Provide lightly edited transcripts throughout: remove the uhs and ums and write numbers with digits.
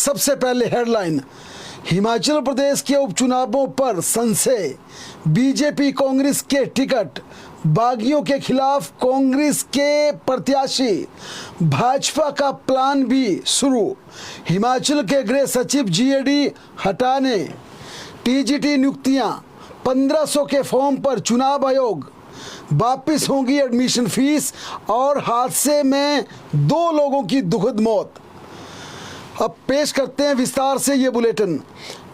सबसे पहले हेडलाइन, हिमाचल प्रदेश के उपचुनावों पर संशय, बीजेपी कांग्रेस के टिकट, बागियों के खिलाफ कांग्रेस के प्रत्याशी, भाजपा का प्लान भी शुरू, हिमाचल के गृह सचिव जीएडी हटाने, टीजीटी नियुक्तियां, 1500 के फॉर्म पर चुनाव आयोग, वापिस होंगी एडमिशन फीस और हादसे में 2 लोगों की दुखद मौत। अब पेश करते हैं विस्तार से ये बुलेटिन।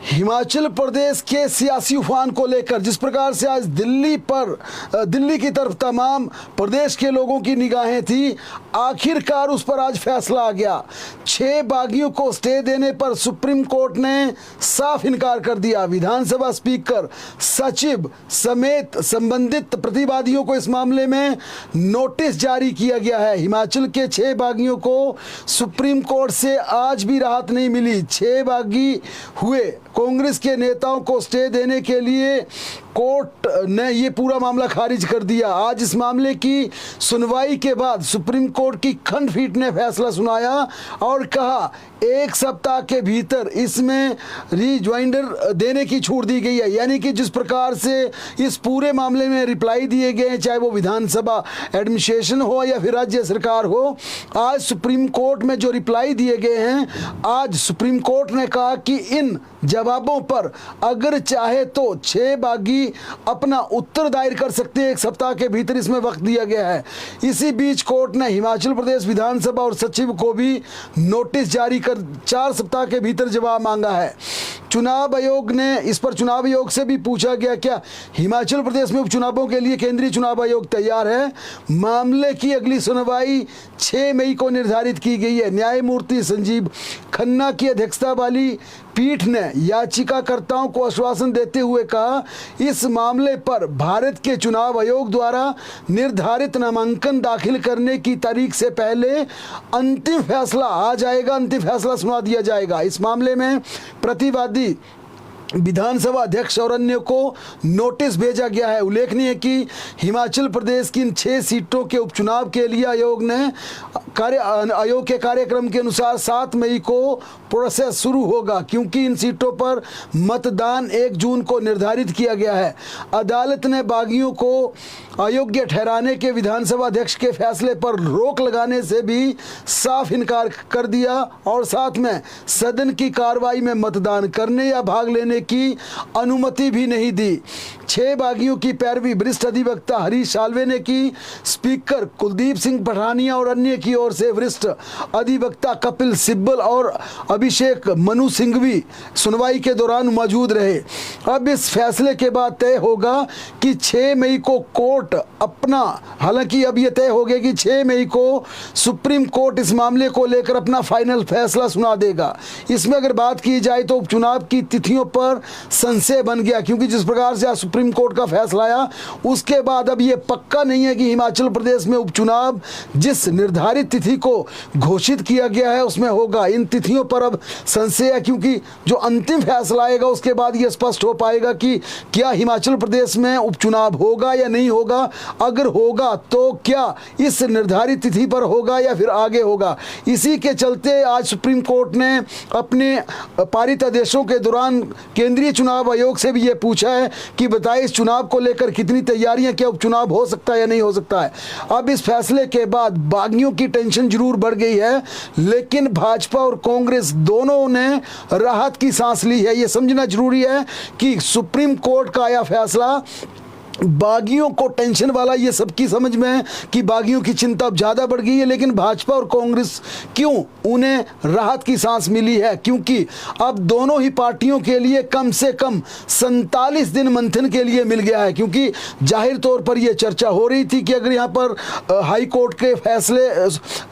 हिमाचल प्रदेश के सियासी उफान को लेकर जिस प्रकार से आज दिल्ली की तरफ तमाम प्रदेश के लोगों की निगाहें थी, आखिरकार उस पर आज फैसला आ गया। 6 बागियों को स्टे देने पर सुप्रीम कोर्ट ने साफ इनकार कर दिया। विधानसभा स्पीकर, सचिव समेत संबंधित प्रतिवादियों को इस मामले में नोटिस जारी किया गया है। हिमाचल के 6 बागियों को सुप्रीम कोर्ट से आज भी राहत नहीं मिली। 6 बागी हुए कांग्रेस के नेताओं को स्टे देने के लिए कोर्ट ने ये पूरा मामला खारिज कर दिया। आज इस मामले की सुनवाई के बाद सुप्रीम कोर्ट की खंडपीठ ने फैसला सुनाया और कहा 1 सप्ताह के भीतर इसमें रिजॉइंडर देने की छूट दी गई है। यानी कि जिस प्रकार से इस पूरे मामले में रिप्लाई दिए गए हैं, चाहे वो विधानसभा एडमिनिस्ट्रेशन हो या फिर राज्य सरकार हो, आज सुप्रीम कोर्ट में जो रिप्लाई दिए गए हैं, आज सुप्रीम कोर्ट ने कहा कि इन जवाबों पर अगर चाहे तो 6 बागी अपना उत्तर दायर कर सकते हैं। 1 सप्ताह के भीतर इसमें वक्त दिया गया है। इसी बीच कोर्ट ने हिमाचल प्रदेश विधानसभा और सचिव को भी नोटिस जारी कर 4 सप्ताह के भीतर जवाब मांगा है। चुनाव आयोग ने इस पर चुनाव आयोग से भी पूछा गया क्या हिमाचल प्रदेश में उपचुनावों के लिए केंद्रीय चुनाव आयोग तैयार है। मामले की अगली सुनवाई 6 मई को निर्धारित की गई है। न्यायमूर्ति संजीव खन्ना की अध्यक्षता वाली पीठ ने याचिकाकर्ताओं को आश्वासन देते हुए कहा, इस मामले पर भारत के चुनाव आयोग द्वारा निर्धारित नामांकन दाखिल करने की तारीख से पहले अंतिम फैसला आ जाएगा, अंतिम फैसला सुना दिया जाएगा। इस मामले में प्रतिवादी विधानसभा अध्यक्ष और अन्य को नोटिस भेजा गया है। उल्लेखनीय है कि हिमाचल प्रदेश की इन 6 सीटों के उपचुनाव के लिए आयोग के कार्यक्रम के अनुसार 7 मई को प्रोसेस शुरू होगा, क्योंकि इन सीटों पर मतदान 1 जून को निर्धारित किया गया है। अदालत ने बागियों को अयोग्य ठहराने के विधानसभा अध्यक्ष के फैसले पर रोक लगाने से भी साफ इनकार कर दिया और साथ में सदन की कार्रवाई में मतदान करने या भाग लेने की अनुमति भी नहीं दी। 6 बागियों की पैरवी वरिष्ठ अधिवक्ता हरीश साल्वे ने की। स्पीकर कुलदीप सिंह पठानिया और अन्य की ओर से वरिष्ठ अधिवक्ता कपिल सिब्बल और अभिषेक मनु सिंघवी सुनवाई के दौरान मौजूद रहे। अब इस फैसले के बाद तय होगा कि 6 मई को कोर्ट अपना, हालांकि अब यह तय हो गया कि 6 मई को सुप्रीम कोर्ट इस मामले को लेकर अपना फाइनल फैसला सुना देगा। इसमें अगर बात की जाए तो उपचुनाव की तिथियों पर संशय बन गया, क्योंकि जिस प्रकार से आज सुप्रीम कोर्ट का फैसला आया उसके बाद अब यह पक्का नहीं है कि हिमाचल प्रदेश में उपचुनाव जिस निर्धारित तिथि को घोषित किया गया है उसमें होगा। इन तिथियों पर अब संशय है, क्योंकि जो अंतिम फैसला आएगा उसके बाद यह स्पष्ट हो पाएगा कि क्या हिमाचल प्रदेश में उपचुनाव होगा या नहीं होगा। अगर होगा तो क्या इस निर्धारित तिथि पर होगा या फिर आगे होगा। इसी के चलते आज सुप्रीम कोर्ट ने अपने पारित आदेशों के दौरान केंद्रीय चुनाव आयोग से भी ये पूछा है कि बताइए इस चुनाव को लेकर कितनी तैयारियां, क्या उपचुनाव हो सकता है या नहीं हो सकता है। अब इस फैसले के बाद बागियों की टेंशन जरूर बढ़ गई है, लेकिन भाजपा और कांग्रेस दोनों ने राहत की सांस ली है। ये समझना जरूरी है कि सुप्रीम कोर्ट का आया फैसला बागियों को टेंशन वाला, ये सबकी समझ में है कि बागियों की चिंता अब ज़्यादा बढ़ गई है, लेकिन भाजपा और कांग्रेस क्यों, उन्हें राहत की सांस मिली है, क्योंकि अब दोनों ही पार्टियों के लिए कम से कम 47 दिन मंथन के लिए मिल गया है। क्योंकि जाहिर तौर पर यह चर्चा हो रही थी कि अगर यहाँ पर हाई कोर्ट के फैसले,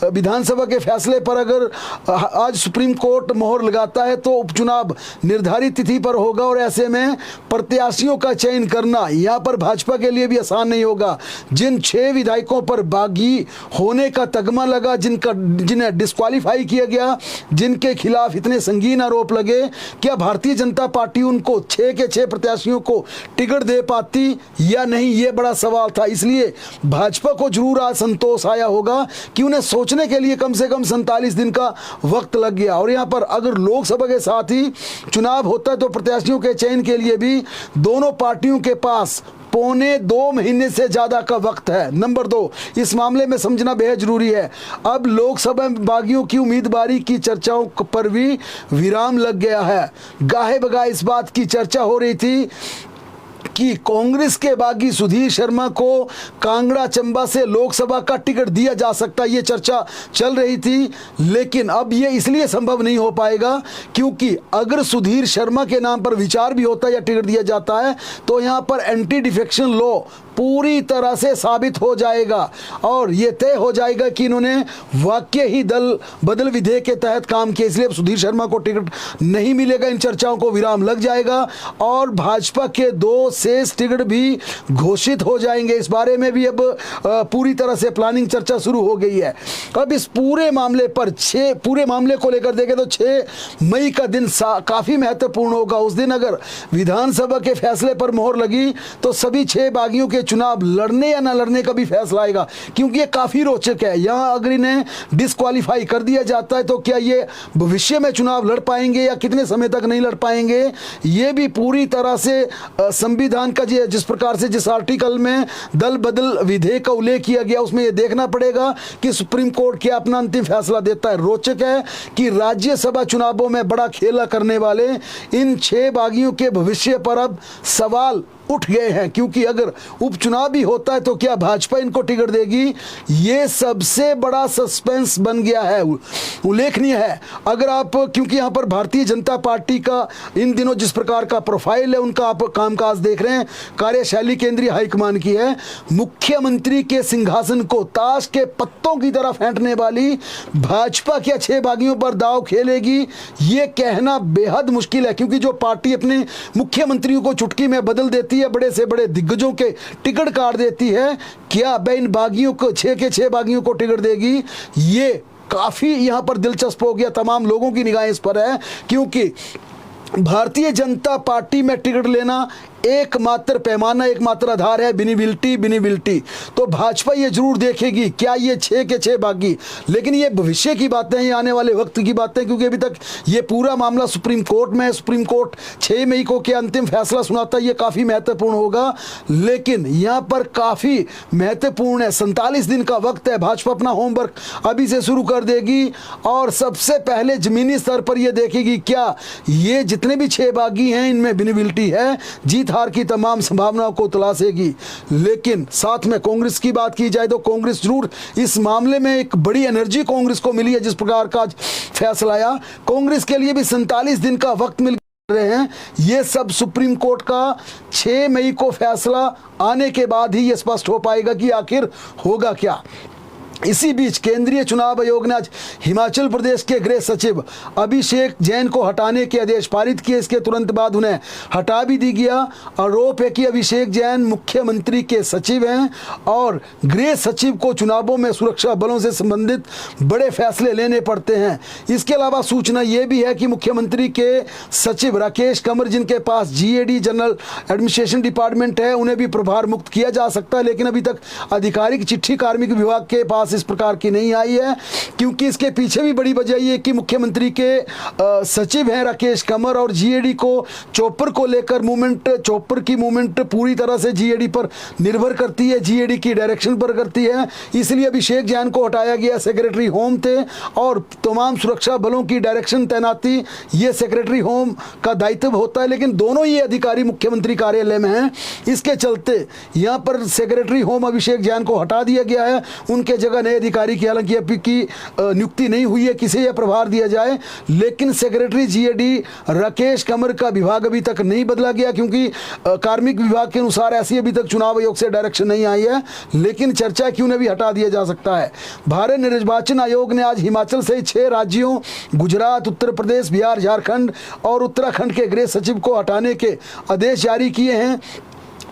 विधानसभा के फैसले पर अगर आज सुप्रीम कोर्ट मोहर लगाता है तो उपचुनाव निर्धारित तिथि पर होगा और ऐसे में प्रत्याशियों का चयन करना यहाँ पर भाजपा के लिए भी आसान नहीं होगा। जिन 6 विधायकों पर बागी होने का तगमा लगा, जिन्हें डिस्क्वालीफाई किया गया, जिनके खिलाफ इतने संगीन आरोप लगे, क्या भारतीय जनता पार्टी उनको 6 के 6 प्रत्याशियों को टिकट दे पाती या नहीं, ये बड़ा सवाल था। इसलिए भाजपा को जरूर आज संतोष आया होगा कि उन्हें सोचने के लिए कम से कम 47 दिन का वक्त लग गया। और यहां पर अगर लोकसभा के साथ ही चुनाव होता है तो प्रत्याशियों के चयन के लिए भी दोनों पार्टियों के पास 1.25 महीने से ज्यादा का वक्त है। नंबर 2, इस मामले में समझना बेहद जरूरी है, अब लोकसभा में बागियों की उम्मीदवारी की चर्चाओं पर भी विराम लग गया है। गाहे बगाए इस बात की चर्चा हो रही थी कि कांग्रेस के बागी सुधीर शर्मा को कांगड़ा चंबा से लोकसभा का टिकट दिया जा सकता है, ये चर्चा चल रही थी। लेकिन अब ये इसलिए संभव नहीं हो पाएगा क्योंकि अगर सुधीर शर्मा के नाम पर विचार भी होता है या टिकट दिया जाता है तो यहाँ पर एंटी डिफेक्शन लॉ पूरी तरह से साबित हो जाएगा और ये तय हो जाएगा कि इन्होंने वाकई ही दल बदल विधेयक के तहत काम किया, इसलिए सुधीर शर्मा को टिकट नहीं मिलेगा। इन चर्चाओं को विराम लग जाएगा और भाजपा के 2 शेष टिकट भी घोषित हो जाएंगे। इस बारे में भी अब पूरी तरह से प्लानिंग चर्चा शुरू हो गई है। अब इस पूरे मामले पर पूरे मामले को लेकर देखें तो 6 मई का दिन काफी महत्वपूर्ण होगा। उस दिन अगर विधानसभा के फैसले पर मोहर लगी तो सभी 6 बागियों के चुनाव लड़ने या ना लड़ने का भी फैसला आएगा, क्योंकि ये काफी रोचक है। यहां अगर इन्हें डिस्क्वालीफाई कर दिया जाता है तो क्या ये भविष्य में चुनाव लड़ पाएंगे या कितने समय तक नहीं लड़ पाएंगे, ये भी पूरी तरह से संविधान का जिस प्रकार से जिस आर्टिकल में दल बदल विधेयक का उल्लेख किया गया उसमें यह देखना पड़ेगा कि सुप्रीम कोर्ट क्या अपना अंतिम फैसला देता है। रोचक है कि राज्यसभा चुनावों में बड़ा खेला करने वाले इन 6 बागियों के भविष्य पर अब सवाल उठ गए हैं, क्योंकि अगर उपचुनाव भी होता है तो क्या भाजपा इनको टिकट देगी, ये सबसे बड़ा सस्पेंस बन गया है। उल्लेखनीय है अगर आप, क्योंकि यहां पर भारतीय जनता पार्टी का इन दिनों जिस प्रकार का प्रोफाइल है, उनका आप कामकाज देख रहे हैं, कार्यशैली केंद्रीय हाईकमान की है। मुख्यमंत्री के सिंहासन को ताश के पत्तों की तरह फेंटने वाली भाजपा क्या 6 बागियों पर दांव खेलेगी, ये कहना बेहद मुश्किल है, क्योंकि जो पार्टी अपने मुख्यमंत्रियों को चुटकी में बदल देती है, बड़े से बड़े दिग्गजों के टिकट काट देती है, क्या अब इन बागियों को 6 के 6 बागियों को टिकट देगी, ये काफी यहां पर दिलचस्प हो गया। तमाम लोगों की निगाहें इस पर है, क्योंकि भारतीय जनता पार्टी में टिकट लेना एकमात्र पैमाना, एकमात्र आधार है विनिबिलिटी। तो भाजपा ये जरूर देखेगी क्या ये 6 के 6 बागी, लेकिन ये भविष्य की बातें हैं, आने वाले वक्त की बातें, क्योंकि अभी तक ये पूरा मामला सुप्रीम कोर्ट में है। सुप्रीम कोर्ट 6 मई को क्या अंतिम फैसला सुनाता है, ये काफी महत्वपूर्ण होगा। लेकिन यहाँ पर काफी महत्वपूर्ण है, 47 दिन का वक्त है, भाजपा अपना होमवर्क अभी से शुरू कर देगी और सबसे पहले जमीनी स्तर पर यह देखेगी क्या ये जितने भी 6 बागी हैं इनमें विनिबिलिटी है, जीत हार की तमाम संभावनाओं को तलाशेगी। लेकिन साथ में कांग्रेस की बात की जाए तो कांग्रेस जरूर इस मामले में एक बड़ी एनर्जी कांग्रेस को मिली है, जिस प्रकार का फैसला आया। कांग्रेस के लिए भी 47 दिन का वक्त मिल रहे हैं। ये सब सुप्रीम कोर्ट का 6 मई को फैसला आने के बाद ही ये स्पष्ट हो पाएगा कि आखिर होगा क्या। इसी बीच केंद्रीय चुनाव आयोग ने आज हिमाचल प्रदेश के गृह सचिव अभिषेक जैन को हटाने के आदेश पारित किए। इसके तुरंत बाद उन्हें हटा भी दी गया। आरोप है कि अभिषेक जैन मुख्यमंत्री के सचिव हैं और गृह सचिव को चुनावों में सुरक्षा बलों से संबंधित बड़े फैसले लेने पड़ते हैं। इसके अलावा सूचना यह भी है कि मुख्यमंत्री के सचिव राकेश कंवर, जिनके पास GAD जनरल एडमिनिस्ट्रेशन डिपार्टमेंट है, उन्हें भी प्रभार मुक्त किया जा सकता है। लेकिन अभी तक आधिकारिक चिट्ठी कार्मिक विभाग के पास इस प्रकार की नहीं आई है, क्योंकि इसके पीछे भी बड़ी वजह ये कि मुख्यमंत्री के सचिव हैं राकेश कंवर और GAD को चॉपर को लेकर चॉपर की मूवमेंट पूरी तरह से GAD पर निर्भर करती है, GAD की डायरेक्शन पर करती है। इसलिए अभिषेक जैन को हटाया गया। सेक्रेटरी होम थे और तमाम सुरक्षा बलों की डायरेक्शन तैनाती ये सेक्रेटरी होम का दायित्व होता है, लेकिन दोनों ये अधिकारी मुख्यमंत्री कार्यालय में हैं। इसके चलते यहाँ पर सेक्रेटरी होम अभिषेक जैन को हटा दिया गया है। उनके जगह नए अधिकारी की हालांकि अभी की नियुक्ति नहीं हुई है, किसे यह प्रभार दिया जाए, लेकिन सेक्रेटरी GAD राकेश कंवर का विभाग अभी तक नहीं बदला गया, क्योंकि कार्मिक विभाग के अनुसार ऐसी अभी तक चुनाव आयोग से डायरेक्शन नहीं आई है। लेकिन चर्चा है कि उन्हें भी हटा दिया जा सकता है। भारत निर्वाचन आयोग ने आज हिमाचल सहित 6 राज्यों गुजरात, उत्तर प्रदेश, बिहार, झारखंड और उत्तराखंड के गृह सचिव को हटाने के आदेश जारी किए हैं।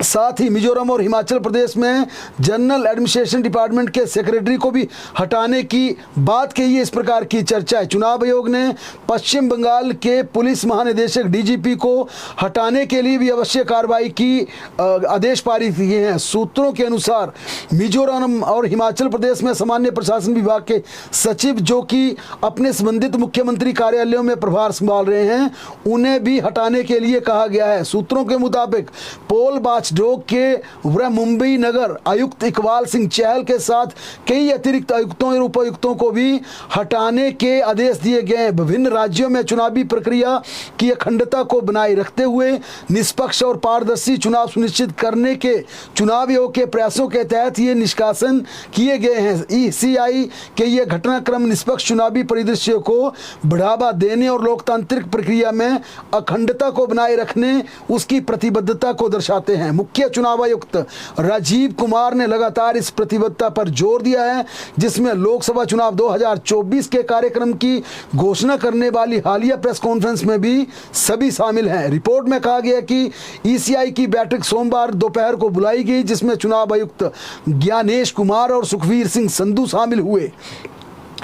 साथ ही मिजोरम और हिमाचल प्रदेश में जनरल एडमिनिस्ट्रेशन डिपार्टमेंट के सेक्रेटरी को भी हटाने की बात कही है। इस प्रकार की चर्चा है। चुनाव आयोग ने पश्चिम बंगाल के पुलिस महानिदेशक डीजीपी को हटाने के लिए भी आवश्यक कार्रवाई की आदेश पारित किए हैं। सूत्रों के अनुसार मिजोरम और हिमाचल प्रदेश में सामान्य प्रशासन विभाग के सचिव जो कि अपने संबंधित मुख्यमंत्री कार्यालयों में प्रभार संभाल रहे हैं, उन्हें भी हटाने के लिए कहा गया है। सूत्रों के मुताबिक पोल बाचडोग के वह मुंबई नगर आयुक्त इकबाल सिंह चहल के साथ कई अतिरिक्त आयुक्तों और उपायुक्तों को भी हटाने के आदेश दिए गए हैं। विभिन्न राज्यों में चुनावी प्रक्रिया की अखंडता को बनाए रखते हुए निष्पक्ष और पारदर्शी चुनाव सुनिश्चित करने के चुनाव आयोग के प्रयासों के तहत ये निष्कासन किए गए हैं। ईसीआई के ये घटनाक्रम निष्पक्ष चुनावी परिदृश्य को बढ़ावा देने और लोकतांत्रिक प्रक्रिया में अखंडता को बनाए रखने उसकी प्रतिबद्धता को दर्शाते हैं। मुख्य चुनाव आयुक्त राजीव कुमार ने लगातार इस प्रतिबद्धता पर जोर दिया है, जिसमें लोकसभा चुनाव 2024 के कार्यक्रम की घोषणा करने वाली हालिया प्रेस कॉन्फ्रेंस में भी सभी शामिल हैं। रिपोर्ट में कहा गया कि ईसीआई की बैठक सोमवार दोपहर को बुलाई गई, जिसमें चुनाव आयुक्त ज्ञानेश कुमार और सुखवीर सिंह संधू शामिल हुए।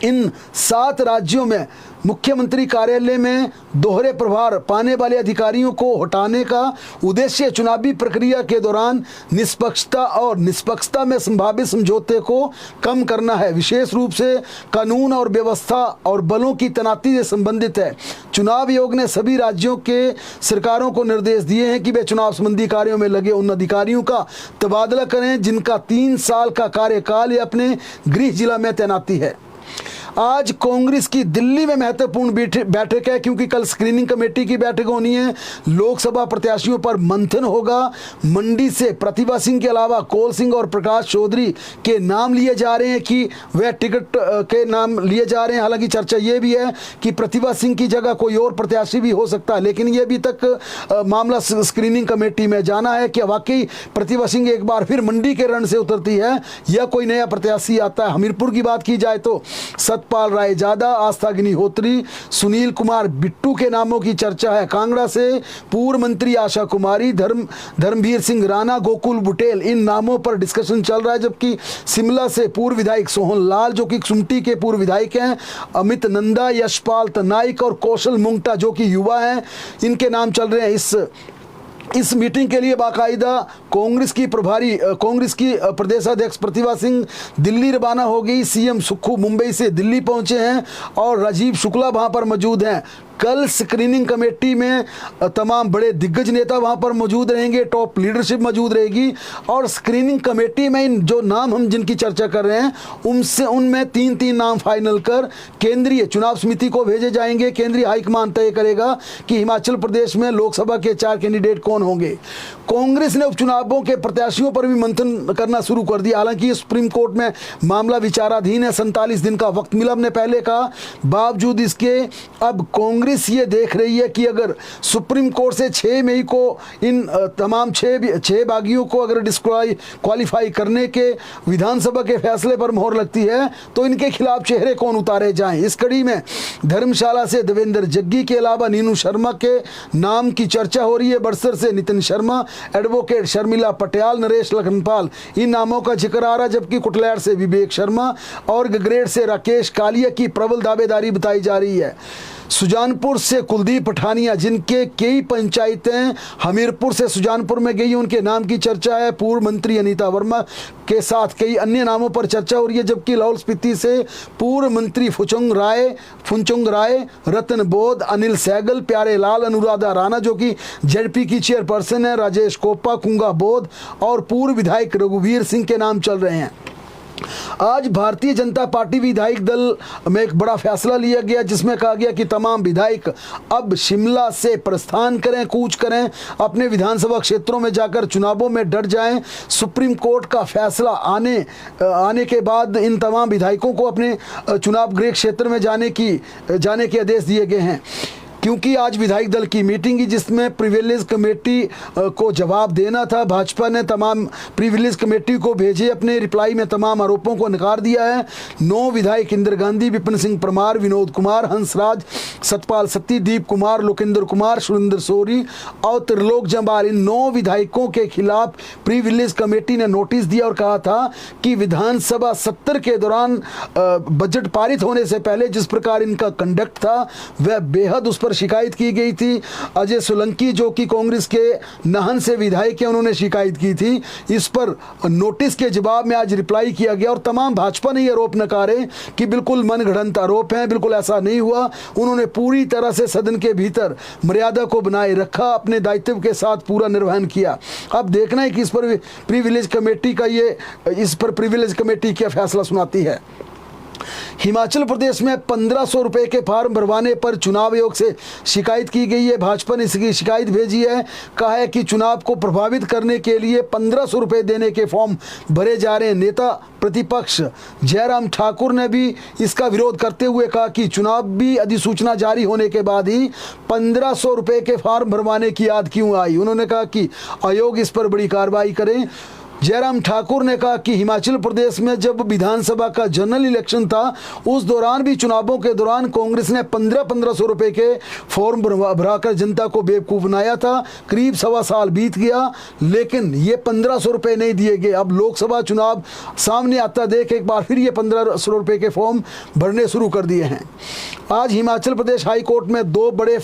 इन 7 राज्यों में मुख्यमंत्री कार्यालय में दोहरे प्रभार पाने वाले अधिकारियों को हटाने का उद्देश्य चुनावी प्रक्रिया के दौरान निष्पक्षता में संभावित समझौते को कम करना है। विशेष रूप से कानून और व्यवस्था और बलों की तैनाती से संबंधित है। चुनाव आयोग ने सभी राज्यों के सरकारों को निर्देश दिए हैं कि वे चुनाव संबंधी कार्यों में लगे उन अधिकारियों का तबादला करें जिनका 3 साल का कार्यकाल या अपने गृह जिला में तैनाती है। आज कांग्रेस की दिल्ली में महत्वपूर्ण बैठक है, क्योंकि कल स्क्रीनिंग कमेटी की बैठक होनी है। लोकसभा प्रत्याशियों पर मंथन होगा। मंडी से प्रतिभा सिंह के अलावा कौल सिंह और प्रकाश चौधरी के नाम लिए जा रहे हैं कि वह टिकट के नाम लिए जा रहे हैं। हालांकि चर्चा ये भी है कि प्रतिभा सिंह की जगह कोई और प्रत्याशी भी हो सकता है, लेकिन ये अभी तक मामला स्क्रीनिंग कमेटी में जाना है कि वाकई प्रतिभा सिंह एक बार फिर मंडी के रण से उतरती है या कोई नया प्रत्याशी आता है। हमीरपुर की बात की जाए तो सतपाल राय जादा, आस्था अग्निहोत्री, सुनील कुमार बिट्टू के नामों की चर्चा है। कांगड़ा से पूर्व मंत्री आशा कुमारी, धर्मवीर सिंह राणा, गोकुल बुटेल, इन नामों पर डिस्कशन चल रहा है। जबकि शिमला से पूर्व विधायक सोहन लाल जो कि सुमटी के पूर्व विधायक हैं, अमित नंदा, यशपाल तनाइक और कौशल मुंगटा जो कि युवा हैं, इनके नाम चल रहे हैं। इस मीटिंग के लिए बाकायदा कांग्रेस की प्रदेशाध्यक्ष प्रतिभा सिंह दिल्ली रवाना हो गई। सीएम सुक्खू मुंबई से दिल्ली पहुंचे हैं और राजीव शुक्ला वहां पर मौजूद हैं। कल स्क्रीनिंग कमेटी में तमाम बड़े दिग्गज नेता वहां पर मौजूद रहेंगे, टॉप लीडरशिप मौजूद रहेगी और स्क्रीनिंग कमेटी में इन जो नाम हम जिनकी चर्चा कर रहे हैं उनमें 3 नाम फाइनल कर केंद्रीय चुनाव समिति को भेजे जाएंगे। केंद्रीय हाईकमान तय करेगा कि हिमाचल प्रदेश में लोकसभा के 4 कैंडिडेट कौन होंगे। कांग्रेस ने उपचुनावों के प्रत्याशियों पर भी मंथन करना शुरू कर दिया। हालांकि सुप्रीम कोर्ट में मामला विचाराधीन है, 47 दिन का वक्त मिला हमने पहले कहा। बावजूद इसके अब कांग्रेस ये देख रही है कि अगर सुप्रीम कोर्ट से 6 मई को इन तमाम 6 बागियों को अगर डिस्क्वालीफाई करने के विधानसभा के फैसले पर मोहर लगती है तो इनके खिलाफ चेहरे कौन उतारे जाएं। इस कड़ी में धर्मशाला से देवेंद्र जग्गी के अलावा नीनू शर्मा के नाम की चर्चा हो रही है। बड़सर से नितिन शर्मा, एडवोकेट शर्मिला पटियाल, नरेश लखनपाल, इन नामों का जिक्र आ रहा है। जबकि कुटलैड़ से विवेक शर्मा और गगरेट से राकेश कालिया की प्रबल दावेदारी बताई जा रही है। सुजानपुर से कुलदीप पठानिया, जिनके कई पंचायतें हमीरपुर से सुजानपुर में गई, उनके नाम की चर्चा है। पूर्व मंत्री अनीता वर्मा के साथ कई अन्य नामों पर चर्चा हो रही है। जबकि लाहौल स्पीति से पूर्व मंत्री फुनचुंग राय, रतन बोध, अनिल सहगल, प्यारे लाल, अनुराधा राणा जो कि जेडपी की चेयरपर्सन है, राजेश कोपा, कुंगा बोध और पूर्व विधायक रघुवीर सिंह के नाम चल रहे हैं। आज भारतीय जनता पार्टी विधायक दल में एक बड़ा फैसला लिया गया, जिसमें कहा गया कि तमाम विधायक अब शिमला से प्रस्थान करें, कूच करें, अपने विधानसभा क्षेत्रों में जाकर चुनावों में डट जाएं। सुप्रीम कोर्ट का फैसला आने के बाद इन तमाम विधायकों को अपने चुनाव गृह क्षेत्र में जाने के आदेश दिए गए हैं। क्योंकि आज विधायक दल की मीटिंग की जिसमें प्रिविलेज कमेटी को जवाब देना था। भाजपा ने तमाम प्रिविलेज कमेटी को भेजे अपने रिप्लाई में तमाम आरोपों को नकार दिया है। 9 विधायक इंदिरा गांधी, विपिन सिंह परमार, विनोद कुमार, हंसराज, सतपाल सत्ती, दीप कुमार, लोकेंद्र कुमार, सुरेंद्र सोरी और त्रिलोक जम्वाल, इन 9 विधायकों के खिलाफ प्रिविलेज कमेटी ने नोटिस दिया और कहा था कि विधानसभा सत्र के दौरान बजट पारित होने से पहले जिस प्रकार इनका कंडक्ट था वह बेहद, उस पर शिकायत की गई थी। अजय सोलंकी जो कि कांग्रेस के नाहन से विधायक हैं, उन्होंने शिकायत की थी। इस पर नोटिस के जवाब में आज रिप्लाई किया गया और तमाम भाजपा ने ये आरोप नकारे कि बिल्कुल मनगढ़ंत आरोप हैं, बिल्कुल ऐसा नहीं हुआ। उन्होंने पूरी तरह से सदन के भीतर मर्यादा को बनाए रखा, अपने दायित्व के साथ पूरा निर्वहन किया। अब देखना है कि इस पर प्रिविलेज कमेटी क्या फैसला सुनाती है। हिमाचल प्रदेश में 1500 रुपए के फार्म भरवाने पर चुनाव आयोग से शिकायत की गई है। भाजपा ने इसकी शिकायत भेजी है। कहा है कि चुनाव को प्रभावित करने के लिए 1500 रुपए देने के फॉर्म भरे जा रहे हैं। नेता प्रतिपक्ष जयराम ठाकुर ने भी इसका विरोध करते हुए कहा कि चुनावी अधिसूचना जारी होने के बाद ही 1500 रुपए के फार्म भरवाने की याद क्यों आई। उन्होंने कहा कि आयोग इस पर बड़ी कार्रवाई करे। जयराम ठाकुर ने कहा कि हिमाचल प्रदेश में जब विधानसभा का जनरल इलेक्शन था उस दौरान भी चुनावों के दौरान कांग्रेस ने 1500 रुपए के फॉर्म भराकर जनता को बेवकूफ़ बनाया था। करीब 1.25 साल बीत गया लेकिन ये 1500 रुपए नहीं दिए गए। अब लोकसभा चुनाव सामने आता देख एक बार फिर ये 1500 रुपए के फॉर्म भरने शुरू कर दिए हैं। आज हिमाचल प्रदेश हाई कोर्ट में दो बड़े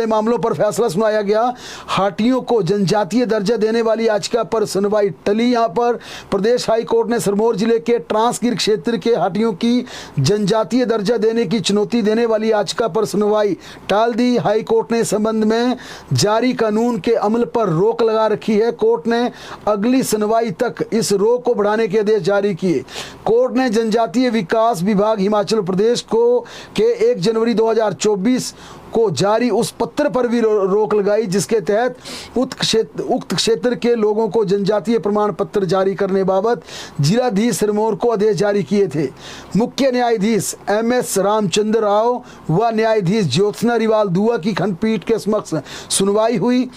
मामलों पर फैसला सुनाया गया। हाटियों को जनजातीय दर्जा देने वाली याचिका पर सुनवाई टली। यहां पर प्रदेश हाई कोर्ट ने सिरमौर जिले के ट्रांसगिर क्षेत्र के हाटियों की जनजातीय दर्जा देने की चुनौती देने वाली याचिका पर सुनवाई टाल दी। हाई कोर्ट ने इस संबंध में जारी कानून के अमल पर रोक लगा रखी है। कोर्ट ने अगली सुनवाई तक इस रोक को बढ़ाने के आदेश जारी किए। कोर्ट ने जनजातीय विकास विभाग हिमाचल प्रदेश को के 1 जनवरी 2024 को जारी उस पत्र पर भी रोक लगाई जिसके तहत उक्त क्षेत्र के लोगों को जनजातीय प्रमाण पत्र जारी करने बाबत जिलाधीश सिरमौर को आदेश जारी किए थे। मुख्य न्यायाधीश MS रामचंद्र राव व न्यायाधीश ज्योत्सना रिवाल दुआ की खंडपीठ के समक्ष सुनवाई हुई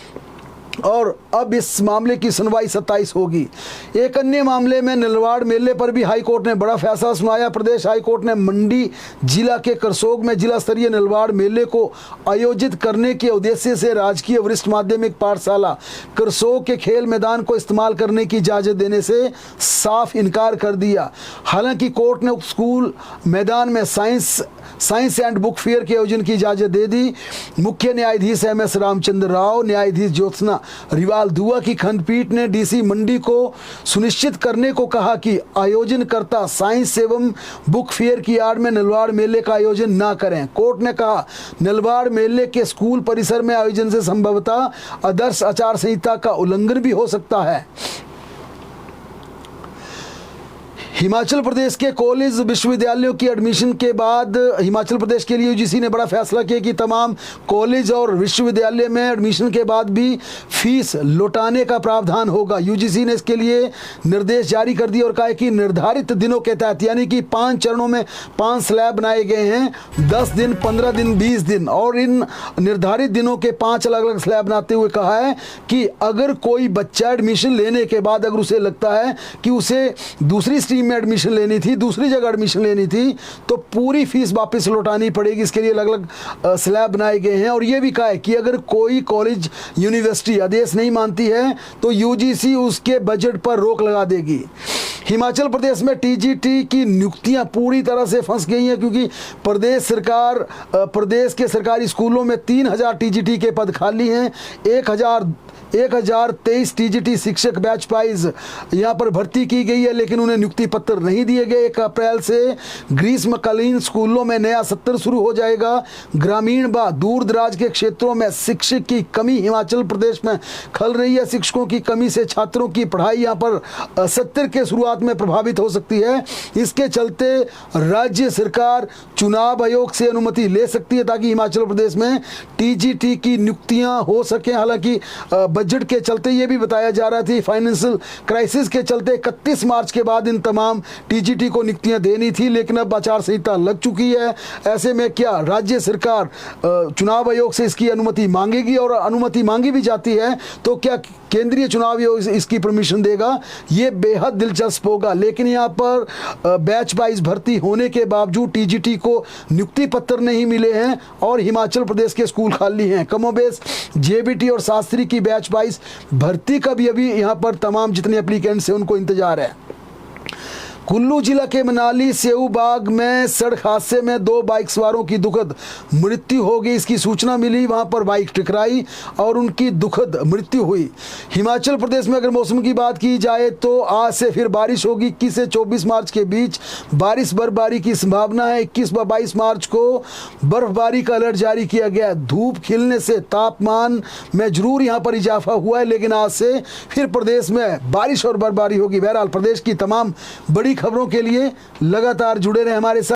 और अब इस मामले की सुनवाई 27 होगी। एक अन्य मामले में नलवाड़ मेले पर भी हाई कोर्ट ने बड़ा फैसला सुनाया। प्रदेश हाई कोर्ट ने मंडी जिला के करसोग में जिला स्तरीय नलवाड़ मेले को आयोजित करने के उद्देश्य से राजकीय वरिष्ठ माध्यमिक पाठशाला करसोग के खेल मैदान को इस्तेमाल करने की इजाज़त देने से साफ इनकार कर दिया। हालांकि कोर्ट ने स्कूल मैदान में साइंस एंड बुक फेयर के आयोजन की इजाज़त दे दी। मुख्य न्यायाधीश MS रामचंद्र राव, न्यायाधीश ज्योत्सना रिवाल दुआ की खंडपीठ ने DC मंडी को सुनिश्चित करने को कहा कि आयोजनकर्ता साइंस एवं बुक फेयर की आड़ में नलवाड़ मेले का आयोजन न करें। कोर्ट ने कहा नलवाड़ मेले के स्कूल परिसर में आयोजन से संभवतः आदर्श आचार संहिता का उल्लंघन भी हो सकता है। हिमाचल प्रदेश के कॉलेज विश्वविद्यालयों की एडमिशन के बाद हिमाचल प्रदेश के लिए UGC ने बड़ा फैसला किया कि तमाम कॉलेज और विश्वविद्यालय में एडमिशन के बाद भी फीस लौटाने का प्रावधान होगा। UGC ने इसके लिए निर्देश जारी कर दिए और कहा कि निर्धारित दिनों के तहत यानी कि 5 चरणों में 5 स्लैब बनाए गए हैं, 10 दिन, 15 दिन, 20 दिन और इन निर्धारित दिनों के 5 अलग अलग स्लैब बनाते हुए कहा है कि अगर कोई बच्चा एडमिशन लेने के बाद अगर उसे लगता है कि उसे दूसरी स्ट्रीम में एडमिशन लेनी थी, दूसरी जगह एडमिशन लेनी थी, तो पूरी फीस वापस लौटानी पड़ेगी। इसके लिए अलग अलग स्लैब बनाए गए हैं और ये भी कहा है कि अगर कोई कॉलेज यूनिवर्सिटी आदेश नहीं मानती है तो UGC उसके बजट पर रोक लगा देगी। हिमाचल प्रदेश में TGT की नियुक्तियां पूरी तरह से फंस गई हैं क्योंकि प्रदेश के सरकारी स्कूलों में 3000 TGT के पद खाली हैं। 1023 TGT शिक्षक बैच वाइज यहाँ पर भर्ती की गई है लेकिन उन्हें नियुक्ति पत्र नहीं दिए गए। 1 अप्रैल से ग्रीष्मकालीन स्कूलों में नया सत्र शुरू हो जाएगा। ग्रामीण व दूर दराज के क्षेत्रों में शिक्षक की कमी हिमाचल प्रदेश में खल रही है। शिक्षकों की कमी से छात्रों की पढ़ाई यहाँ पर सत्र के शुरुआत में प्रभावित हो सकती है। इसके चलते राज्य सरकार चुनाव आयोग से अनुमति ले सकती है ताकि हिमाचल प्रदेश में TGT की नियुक्तियाँ हो सकें। हालांकि बजट के चलते ये भी बताया जा रहा था फाइनेंशियल क्राइसिस के चलते 31 मार्च के बाद इन तमाम टीजीटी को नियुक्तियां देनी थी, लेकिन अब आचार संहिता लग चुकी है। ऐसे में क्या राज्य सरकार चुनाव आयोग से इसकी अनुमति मांगेगी, और अनुमति मांगी भी जाती है तो क्या केंद्रीय चुनाव आयोग इसकी परमिशन देगा? ये बेहद दिलचस्प होगा। लेकिन यहाँ पर बैच वाइज भर्ती होने के बावजूद टीजीटी को नियुक्ति पत्र नहीं मिले हैं और हिमाचल प्रदेश के स्कूल खाली हैं। कमोबेश जेबीटी और शास्त्री की बैच वाइज भर्ती का भी अभी यहाँ पर तमाम जितने एप्लीकेंट्स हैं उनको इंतजार है। कुल्लू जिला के मनाली सेऊबाग में सड़क हादसे में 2 बाइक सवारों की दुखद मृत्यु हो गई। इसकी सूचना मिली, वहां पर बाइक टकराई और उनकी दुखद मृत्यु हुई। हिमाचल प्रदेश में अगर मौसम की बात की जाए तो आज से फिर बारिश होगी। 21 से 24 मार्च के बीच बारिश बर्फबारी की संभावना है। 21 व 22 मार्च को बर्फबारी का अलर्ट जारी किया गया। धूप खिलने से तापमान में जरूर यहाँ पर इजाफा हुआ है, लेकिन आज से फिर प्रदेश में बारिश और बर्फबारी होगी। बहरहाल प्रदेश की तमाम बड़ी खबरों के लिए लगातार जुड़े रहे हमारे साथ।